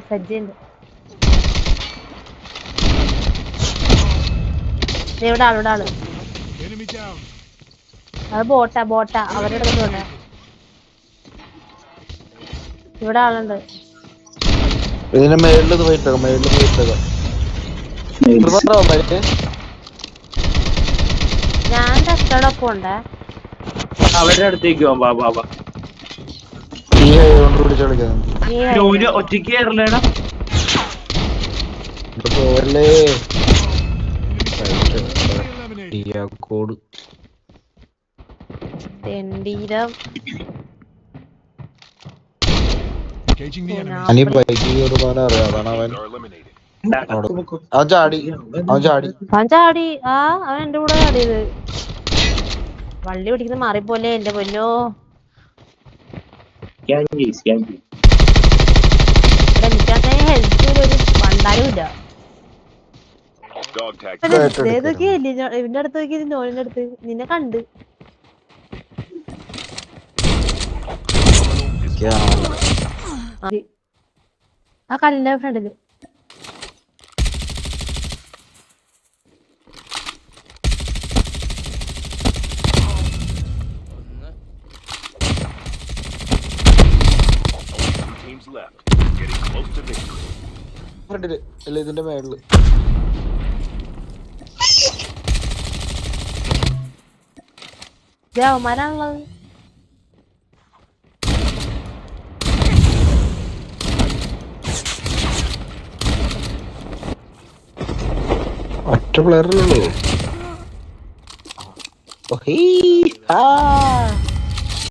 സജ്ജയുണ്ട്. ഇവിടെ ആള് അത് ബോട്ടാ അവരുടെ അടുത്തോട്ടെ. ഇവിടെ ആളുണ്ട്. ഇതിന്റെ മേളിൽ പോയിട്ടേക്കാം. ഞാൻ കസ്റ്റോടൊപ്പം ഉണ്ട്. അവരുടെ അടുത്തേക്ക് പോവാം. ഒറ്റയ്ക്ക് കയറില്ലേടാ കോഡ് തെണ്ടീരം. ബൈക്ക് കയറുമാനം അറിയാം. അതാണ് അവൻ ചാടി. അവൻ എന്റെ കൂടെ ചാടിയത്. വള്ളി പിടിക്കുന്നത് മാറിപ്പോലെ എന്റെ പൊന്നോ. എനിക്കങ്ങനെ ഹെൽത്ത് ഒരു വണ്ടാലും ഇല്ല. ഇവന്റെ അടുത്ത് നോക്കി നോലിന്റെ അടുത്ത് നിന്നെ കണ്ട്. ആ കല്ലിന്റെ ഫ്രണ്ടില് ഇതിന്റെ മേളില് ദേവന്മാരാണുള്ളത്. ഒറ്റ പ്ലെയറിലുള്ളൂ.